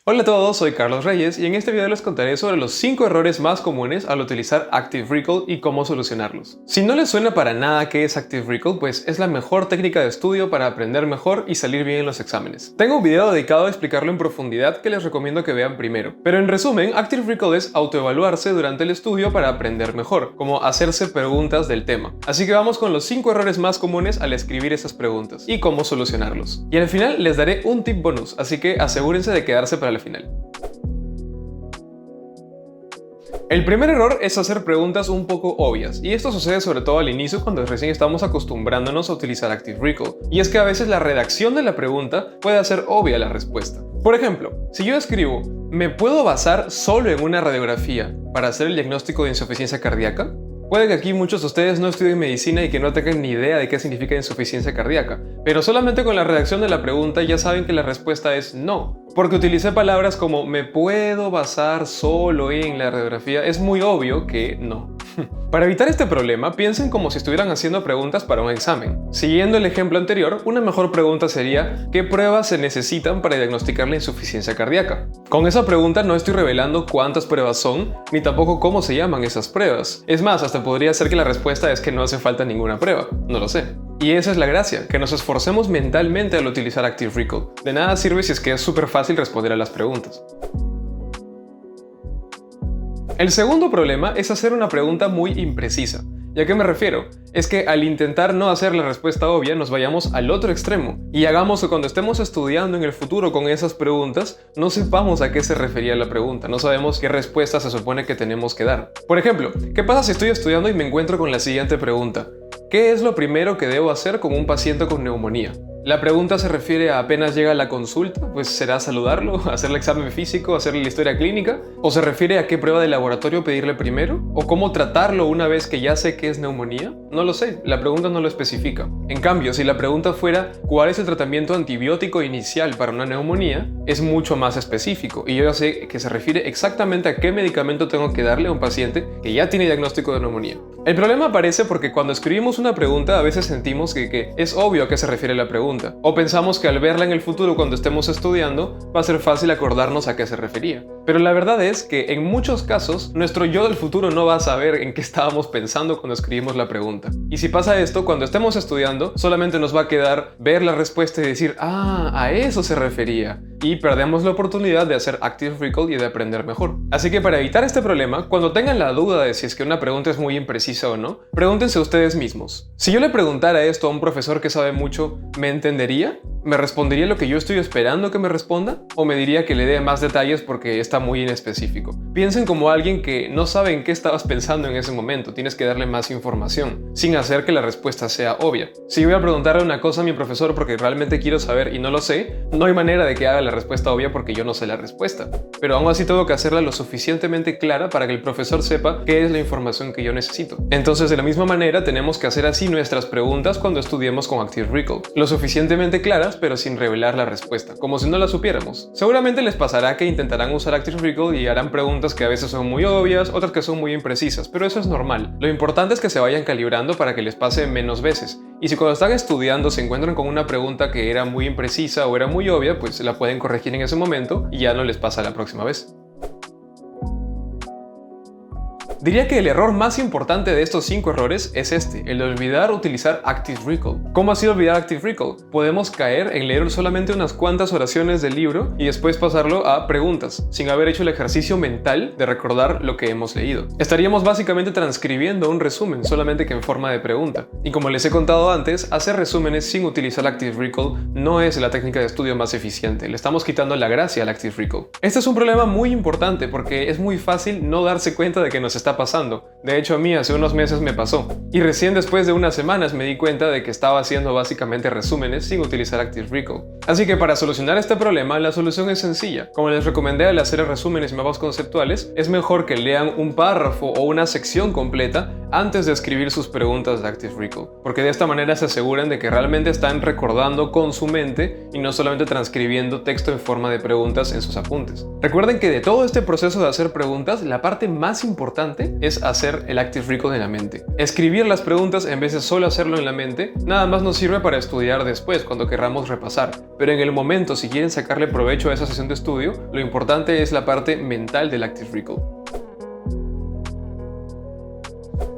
Hola a todos, soy Carlos Reyes y en este video les contaré sobre los 5 errores más comunes al utilizar Active Recall y cómo solucionarlos. Si no les suena para nada qué es Active Recall, pues es la mejor técnica de estudio para aprender mejor y salir bien en los exámenes. Tengo un video dedicado a explicarlo en profundidad que les recomiendo que vean primero. Pero en resumen, Active Recall es autoevaluarse durante el estudio para aprender mejor, como hacerse preguntas del tema. Así que vamos con los 5 errores más comunes al escribir esas preguntas y cómo solucionarlos. Y al final les daré un tip bonus, así que asegúrense de quedarse para al final. El primer error es hacer preguntas un poco obvias, y esto sucede sobre todo al inicio cuando recién estamos acostumbrándonos a utilizar Active Recall, y es que a veces la redacción de la pregunta puede hacer obvia la respuesta. Por ejemplo, si yo escribo, ¿me puedo basar solo en una radiografía para hacer el diagnóstico de insuficiencia cardíaca? Puede que aquí muchos de ustedes no estudien medicina y que no tengan ni idea de qué significa insuficiencia cardíaca, pero solamente con la redacción de la pregunta ya saben que la respuesta es no, porque utilicé palabras como ¿me puedo basar solo en la radiografía? Es muy obvio que no. Para evitar este problema, piensen como si estuvieran haciendo preguntas para un examen. Siguiendo el ejemplo anterior, una mejor pregunta sería ¿qué pruebas se necesitan para diagnosticar la insuficiencia cardíaca? Con esa pregunta no estoy revelando cuántas pruebas son, ni tampoco cómo se llaman esas pruebas. Es más, hasta podría ser que la respuesta es que no hace falta ninguna prueba. No lo sé. Y esa es la gracia, que nos esforcemos mentalmente al utilizar Active Recall. De nada sirve si es que es súper fácil responder a las preguntas. El segundo problema es hacer una pregunta muy imprecisa. ¿Y a qué me refiero? Es que al intentar no hacer la respuesta obvia nos vayamos al otro extremo y hagamos que cuando estemos estudiando en el futuro con esas preguntas no sepamos a qué se refería la pregunta, no sabemos qué respuesta se supone que tenemos que dar. Por ejemplo, ¿qué pasa si estoy estudiando y me encuentro con la siguiente pregunta? ¿Qué es lo primero que debo hacer con un paciente con neumonía? ¿La pregunta se refiere a apenas llega a la consulta? Pues será saludarlo, hacerle examen físico, hacerle la historia clínica. ¿O se refiere a qué prueba de laboratorio pedirle primero? ¿O cómo tratarlo una vez que ya sé que es neumonía? No lo sé, la pregunta no lo especifica. En cambio, si la pregunta fuera ¿cuál es el tratamiento antibiótico inicial para una neumonía? Es mucho más específico y yo ya sé que se refiere exactamente a qué medicamento tengo que darle a un paciente que ya tiene diagnóstico de neumonía. El problema aparece porque cuando escribimos una pregunta a veces sentimos que es obvio a qué se refiere la pregunta, o pensamos que al verla en el futuro cuando estemos estudiando va a ser fácil acordarnos a qué se refería. Pero la verdad es que en muchos casos nuestro yo del futuro no va a saber en qué estábamos pensando cuando escribimos la pregunta. Y si pasa esto, cuando estemos estudiando solamente nos va a quedar ver la respuesta y decir a eso se refería. Y perdemos la oportunidad de hacer Active Recall y de aprender mejor. Así que para evitar este problema, cuando tengan la duda de si es que una pregunta es muy imprecisa o no, pregúntense ustedes mismos. Si yo le preguntara esto a un profesor que sabe mucho, ¿me entendería? ¿Me respondería lo que yo estoy esperando que me responda? ¿O me diría que le dé más detalles porque está muy inespecífico? Piensen como alguien que no sabe en qué estabas pensando en ese momento, tienes que darle más información, sin hacer que la respuesta sea obvia. Si voy a preguntarle una cosa a mi profesor porque realmente quiero saber y no lo sé, no hay manera de que haga la respuesta obvia porque yo no sé la respuesta. Pero aún así tengo que hacerla lo suficientemente clara para que el profesor sepa qué es la información que yo necesito. Entonces, de la misma manera, tenemos que hacer así nuestras preguntas cuando estudiemos con Active Recall, lo suficientemente claras pero sin revelar la respuesta, como si no la supiéramos. Seguramente les pasará que intentarán usar Active Recall y harán preguntas que a veces son muy obvias, otras que son muy imprecisas, pero eso es normal. Lo importante es que se vayan calibrando para que les pase menos veces. Y si cuando están estudiando se encuentran con una pregunta que era muy imprecisa o era muy obvia, pues la pueden corregir en ese momento y ya no les pasa la próxima vez. Diría que el error más importante de estos 5 errores es este, el de olvidar utilizar Active Recall. ¿Cómo así olvidar Active Recall? Podemos caer en leer solamente unas cuantas oraciones del libro y después pasarlo a preguntas, sin haber hecho el ejercicio mental de recordar lo que hemos leído. Estaríamos básicamente transcribiendo un resumen, solamente que en forma de pregunta. Y como les he contado antes, hacer resúmenes sin utilizar Active Recall no es la técnica de estudio más eficiente, le estamos quitando la gracia al Active Recall. Este es un problema muy importante porque es muy fácil no darse cuenta de que nos está pasando. De hecho, a mí hace unos meses me pasó. Y recién después de unas semanas me di cuenta de que estaba haciendo básicamente resúmenes sin utilizar Active Recall. Así que para solucionar este problema, la solución es sencilla. Como les recomendé al hacer resúmenes y mapas conceptuales, es mejor que lean un párrafo o una sección completa antes de escribir sus preguntas de Active Recall, porque de esta manera se aseguran de que realmente están recordando con su mente y no solamente transcribiendo texto en forma de preguntas en sus apuntes. Recuerden que de todo este proceso de hacer preguntas, la parte más importante es hacer el Active Recall en la mente. Escribir las preguntas en vez de solo hacerlo en la mente, nada más nos sirve para estudiar después, cuando querramos repasar. Pero en el momento, si quieren sacarle provecho a esa sesión de estudio, lo importante es la parte mental del Active Recall.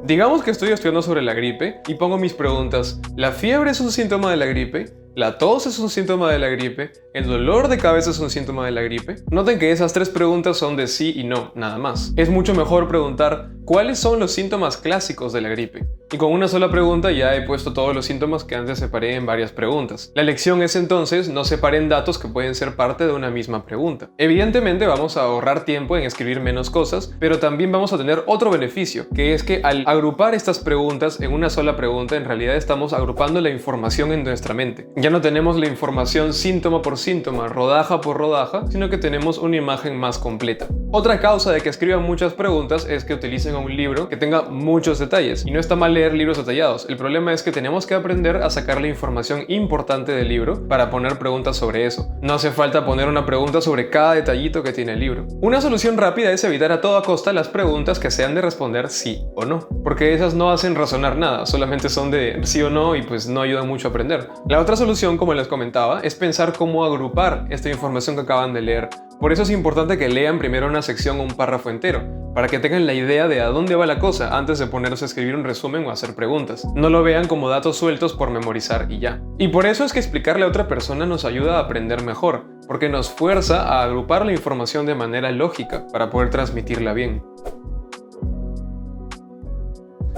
Digamos que estoy estudiando sobre la gripe y pongo mis preguntas. ¿La fiebre es un síntoma de la gripe? ¿La tos es un síntoma de la gripe? ¿El dolor de cabeza es un síntoma de la gripe? Noten que esas tres preguntas son de sí y no, nada más. Es mucho mejor preguntar ¿cuáles son los síntomas clásicos de la gripe? Y con una sola pregunta ya he puesto todos los síntomas que antes separé en varias preguntas. La lección es entonces no separen datos que pueden ser parte de una misma pregunta. Evidentemente vamos a ahorrar tiempo en escribir menos cosas, pero también vamos a tener otro beneficio, que es que al agrupar estas preguntas en una sola pregunta, en realidad estamos agrupando la información en nuestra mente. Ya no tenemos la información síntoma por síntoma, rodaja por rodaja, sino que tenemos una imagen más completa. Otra causa de que escriban muchas preguntas es que utilicen un libro que tenga muchos detalles, y no está mal leer libros detallados. El problema es que tenemos que aprender a sacar la información importante del libro para poner preguntas sobre eso. No hace falta poner una pregunta sobre cada detallito que tiene el libro. Una solución rápida es evitar a toda costa las preguntas que sean de responder sí o no, porque esas no hacen razonar nada, solamente son de sí o no y pues no ayudan mucho a aprender. La otra solución, como les comentaba, es pensar cómo agrupar esta información que acaban de leer. Por eso es importante que lean primero una sección o un párrafo entero, para que tengan la idea de a dónde va la cosa antes de ponerse a escribir un resumen o hacer preguntas. No lo vean como datos sueltos por memorizar y ya. Y por eso es que explicarle a otra persona nos ayuda a aprender mejor, porque nos fuerza a agrupar la información de manera lógica para poder transmitirla bien.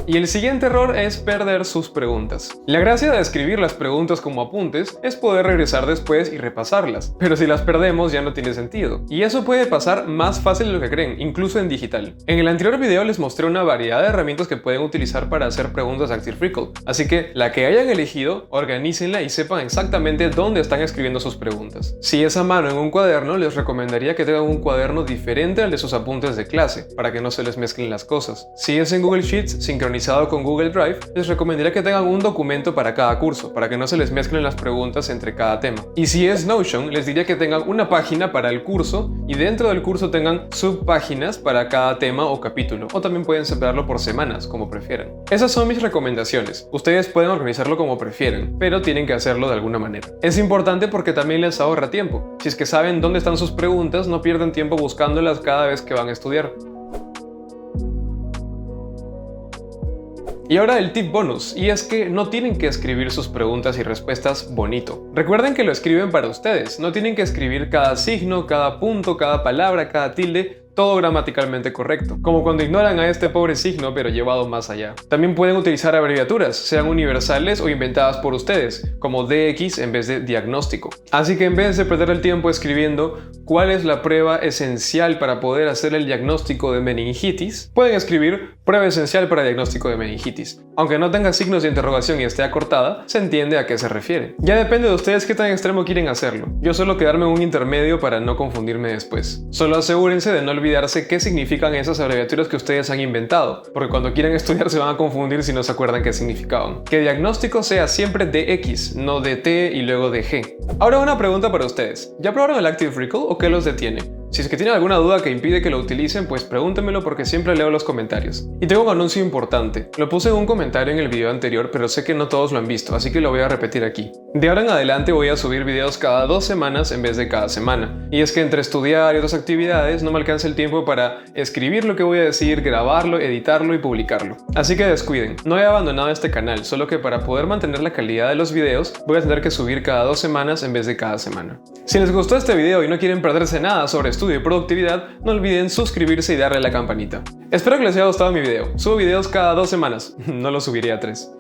Y el siguiente error es perder sus preguntas. La gracia de escribir las preguntas como apuntes es poder regresar después y repasarlas, pero si las perdemos ya no tiene sentido. Y eso puede pasar más fácil de lo que creen, incluso en digital. En el anterior video les mostré una variedad de herramientas que pueden utilizar para hacer preguntas Active Recall, así que la que hayan elegido, organícenla y sepan exactamente dónde están escribiendo sus preguntas. Si es a mano en un cuaderno, les recomendaría que tengan un cuaderno diferente al de sus apuntes de clase, para que no se les mezclen las cosas. Si es en Google Sheets, sincronizado con Google Drive, les recomendaría que tengan un documento para cada curso, para que no se les mezclen las preguntas entre cada tema. Y si es Notion, les diría que tengan una página para el curso y dentro del curso tengan subpáginas para cada tema o capítulo, o también pueden separarlo por semanas, como prefieran. Esas son mis recomendaciones. Ustedes pueden organizarlo como prefieran, pero tienen que hacerlo de alguna manera. Es importante porque también les ahorra tiempo. Si es que saben dónde están sus preguntas, no pierden tiempo buscándolas cada vez que van a estudiar. Y ahora el tip bonus, y es que no tienen que escribir sus preguntas y respuestas bonito. Recuerden que lo escriben para ustedes, no tienen que escribir cada signo, cada punto, cada palabra, cada tilde, todo gramaticalmente correcto, como cuando ignoran a este pobre signo pero llevado más allá. También pueden utilizar abreviaturas, sean universales o inventadas por ustedes, como DX en vez de diagnóstico. Así que en vez de perder el tiempo escribiendo cuál es la prueba esencial para poder hacer el diagnóstico de meningitis, pueden escribir prueba esencial para diagnóstico de meningitis. Aunque no tenga signos de interrogación y esté acortada, se entiende a qué se refiere. Ya depende de ustedes qué tan extremo quieren hacerlo. Yo suelo quedarme en un intermedio para no confundirme después. Solo asegúrense de no olvidarse qué significan esas abreviaturas que ustedes han inventado, porque cuando quieran estudiar se van a confundir si no se acuerdan qué significaban. Que diagnóstico sea siempre DX, no DT y luego DG. Ahora una pregunta para ustedes. ¿Ya probaron el Active Recall o qué los detiene? Si es que tienen alguna duda que impide que lo utilicen, pues pregúntenmelo porque siempre leo los comentarios. Y tengo un anuncio importante. Lo puse en un comentario en el video anterior, pero sé que no todos lo han visto, así que lo voy a repetir aquí. De ahora en adelante voy a subir videos cada 2 semanas en vez de cada semana. Y es que entre estudiar y otras actividades no me alcanza el tiempo para escribir lo que voy a decir, grabarlo, editarlo y publicarlo. Así que descuiden. No he abandonado este canal, solo que para poder mantener la calidad de los videos voy a tener que subir cada 2 semanas en vez de cada semana. Si les gustó este video y no quieren perderse nada sobre estudio y productividad, no olviden suscribirse y darle a la campanita. Espero que les haya gustado mi video. Subo videos cada 2 semanas, no los subiré a 3.